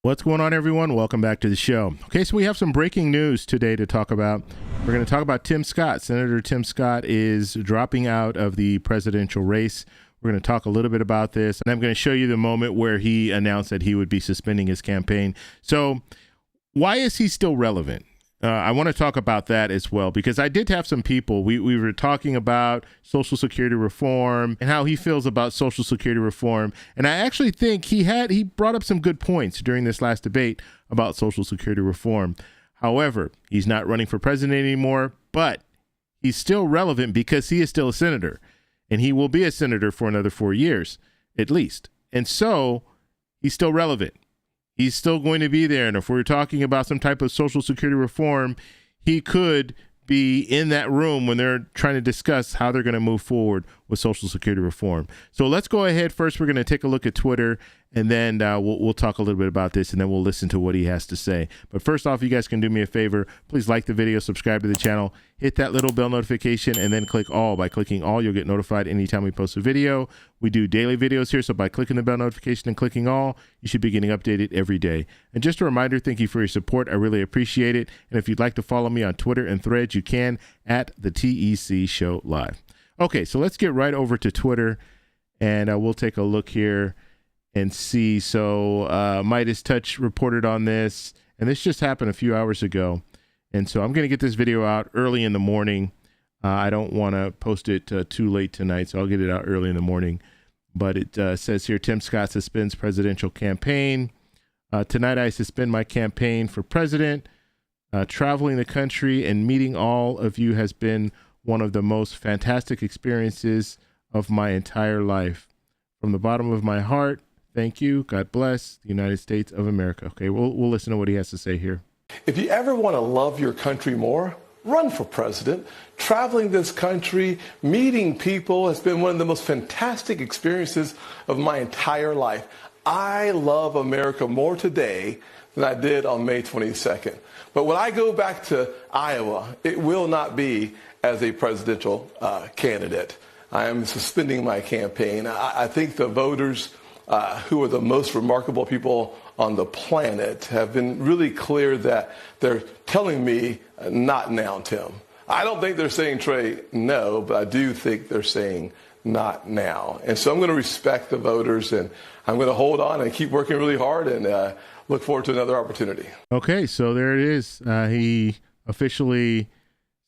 What's going on, everyone? Welcome back to the show. Okay, so we have some breaking news today to talk about. We're going to talk about Tim Scott. Senator Tim Scott is dropping out of the presidential race. We're going to talk a little bit about this, and I'm going to show you the moment where he announced that he would be suspending his campaign. So why is he still relevant? I want to talk about that as well, because I did have some people, we were talking about Social Security reform and how he feels about Social Security reform. And I actually think he brought up some good points during this last debate about Social Security reform. However, he's not running for president anymore, but he's still relevant because he is still a senator, and he will be a senator for another 4 years at least. And so he's still relevant. He's still going to be there. And if we're talking about some type of Social Security reform, he could be in that room when they're trying to discuss how they're going to move forward with Social Security reform. So let's go ahead. First, we're going to take a look at Twitter, and then we'll talk a little bit about this, and then we'll listen to what he has to say. But first off, you guys can do me a favor. Please like the video, subscribe to the channel, hit that little bell notification, and then click all. By clicking all, you'll get notified anytime we post a video. We do daily videos here, so by clicking the bell notification and clicking all, you should be getting updated every day. And just a reminder, thank you for your support. I really appreciate it. And if you'd like to follow me on Twitter and Threads, you can at the TEC Show Live. Okay, so let's get right over to Twitter, and we'll take a look here and see. So Midas Touch reported on this, and this just happened a few hours ago. And so I'm going to get this video out early in the morning. I don't want to post it too late tonight, so I'll get it out early in the morning. But it says here, Tim Scott suspends presidential campaign. Tonight I suspend my campaign for president. Traveling the country and meeting all of you has been one of the most fantastic experiences of my entire life. From the bottom of my heart, thank you. God bless the United States of America. Okay, we'll listen to what he has to say here. If you ever want to love your country more, run for president. Traveling this country, meeting people has been one of the most fantastic experiences of my entire life. I love America more today than I did on May 22nd. But when I go back to Iowa, it will not be as a presidential candidate. I am suspending my campaign. I think the voters who are the most remarkable people on the planet have been really clear that they're telling me, not now, Tim. I don't think they're saying, Trey, no, but I do think they're saying not now. And so I'm going to respect the voters, and I'm going to hold on and keep working really hard and look forward to another opportunity. Okay, so there it is. He officially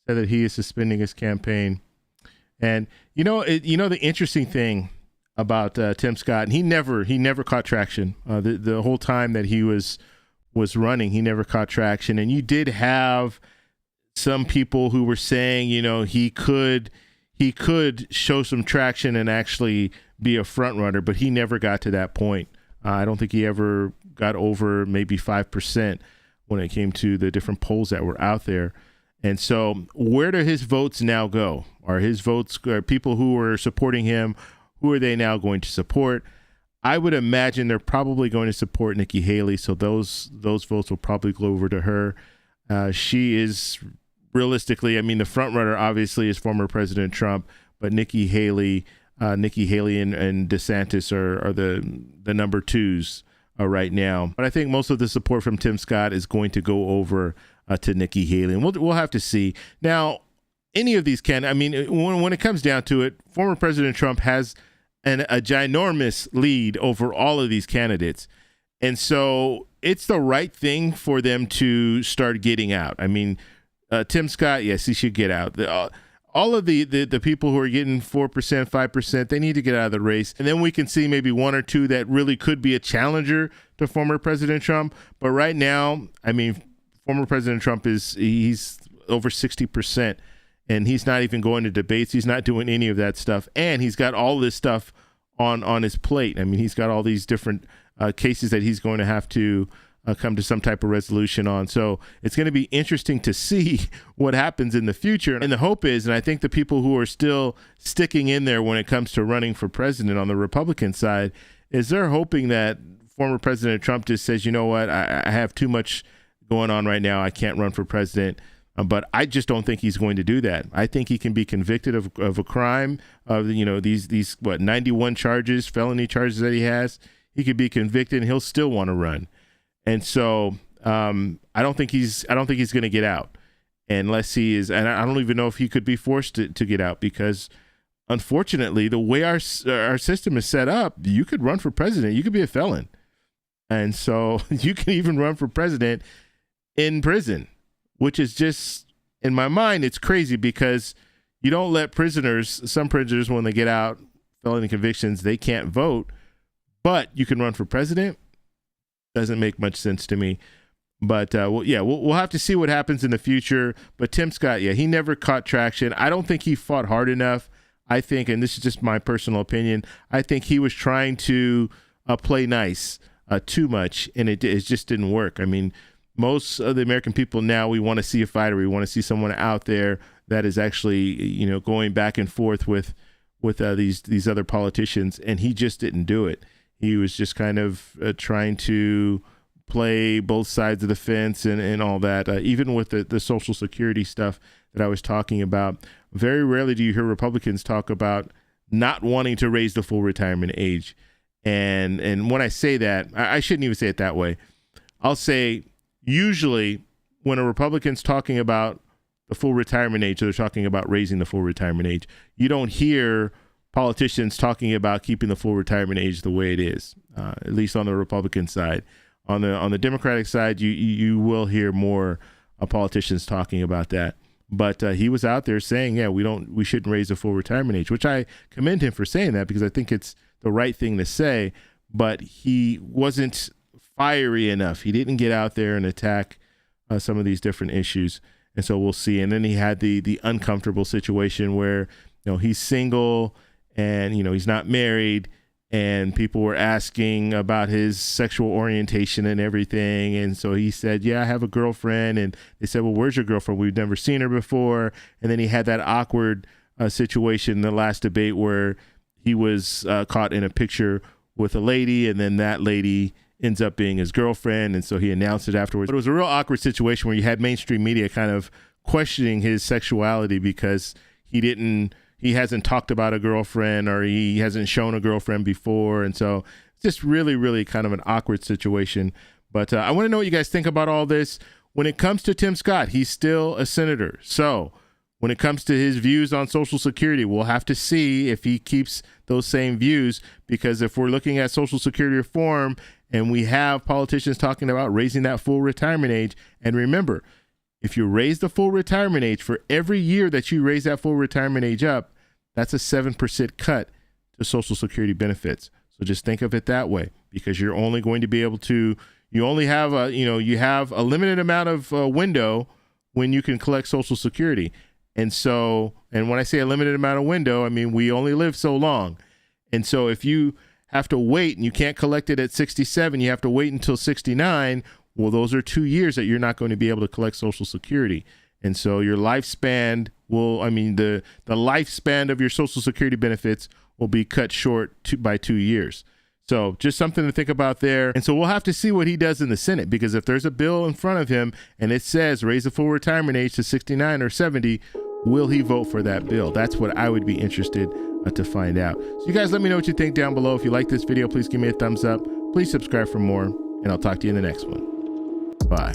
said that he is suspending his campaign. And the interesting thing about Tim Scott, and he never caught traction. The whole time that he was running, he never caught traction. And you did have some people who were saying, he could show some traction and actually be a front runner, but he never got to that point. I don't think he ever got over maybe 5% when it came to the different polls that were out there. And so where do his votes now go? Are people who are supporting him, who are they now going to support? I would imagine they're probably going to support Nikki Haley. So those votes will probably go over to her. She is realistically, the front runner obviously is former President Trump, but Nikki Haley and DeSantis are the number twos right now. But I think most of the support from Tim Scott is going to go over to Nikki Haley, and we'll have to see. Now, any of these when it comes down to it, former President Trump has a ginormous lead over all of these candidates. And so it's the right thing for them to start getting out. Tim Scott, yes, he should get out. All of the people who are getting 4%, 5%, they need to get out of the race. And then we can see maybe one or two that really could be a challenger to former President Trump. But right now, former President Trump he's over 60%, and he's not even going to debates. He's not doing any of that stuff. And he's got all this stuff on his plate. He's got all these different cases that he's going to have to come to some type of resolution on. So it's going to be interesting to see what happens in the future. And the hope is, and I think the people who are still sticking in there when it comes to running for president on the Republican side, is they're hoping that former President Trump just says, you know what, I have too much going on right now. I can't run for president. But I just don't think he's going to do that. I think he can be convicted of a crime, of these 91 charges, felony charges that he has. He could be convicted and he'll still want to run. And so I don't think he's going to get out unless he is. And I don't even know if he could be forced to get out, because unfortunately, the way our system is set up, you could run for president. You could be a felon. And so you can even run for president in prison, which is just, in my mind, it's crazy, because you don't let some prisoners, when they get out, felony convictions, they can't vote, but you can run for president. Doesn't make much sense to me. But we'll have to see what happens in the future. But Tim Scott, he never caught traction. I don't think he fought hard enough. I think, and this is just my personal opinion, I think he was trying to play nice too much, and it just didn't work. I mean, most of the American people now, we want to see a fighter. We want to see someone out there that is actually, going back and forth with these other politicians, and he just didn't do it. He was just kind of trying to play both sides of the fence and all that. Even with the Social Security stuff that I was talking about, very rarely do you hear Republicans talk about not wanting to raise the full retirement age. And when I say that, I shouldn't even say it that way. I'll say usually when a Republican's talking about the full retirement age, they're talking about raising the full retirement age. You don't hear politicians talking about keeping the full retirement age the way it is, at least on the Republican side. On the Democratic side, you will hear more politicians talking about that. But he was out there saying, we shouldn't raise the full retirement age, which I commend him for saying that, because I think it's the right thing to say. But he wasn't fiery enough. He didn't get out there and attack some of these different issues. And so we'll see. And then he had the uncomfortable situation where, he's single and, he's not married, and people were asking about his sexual orientation and everything. And so he said, I have a girlfriend. And they said, well, where's your girlfriend? We've never seen her before. And then he had that awkward situation in the last debate where he was caught in a picture with a lady, and then that lady ends up being his girlfriend. And so he announced it afterwards. But it was a real awkward situation where you had mainstream media kind of questioning his sexuality, because he hasn't talked about a girlfriend, or he hasn't shown a girlfriend before. And so it's just really, really kind of an awkward situation. But I want to know what you guys think about all this. When it comes to Tim Scott, he's still a senator. So when it comes to his views on Social Security, we'll have to see if he keeps those same views, because if we're looking at Social Security reform and we have politicians talking about raising that full retirement age, and remember, if you raise the full retirement age, for every year that you raise that full retirement age up, that's a 7% cut to Social Security benefits. So just think of it that way, because you're only going to be able to, you only have you have a limited amount of window when you can collect Social Security. And so, and when I say a limited amount of window, I mean, we only live so long. And so if you have to wait and you can't collect it at 67, you have to wait until 69. Well, those are 2 years that you're not going to be able to collect Social Security. And so your lifespan the lifespan of your Social Security benefits will be cut short by 2 years. So just something to think about there. And so we'll have to see what he does in the Senate, because if there's a bill in front of him and it says raise the full retirement age to 69 or 70, will he vote for that bill? That's what I would be interested to find out. So you guys let me know what you think down below. If you like this video, please give me a thumbs up. Please subscribe for more, and I'll talk to you in the next one. Bye.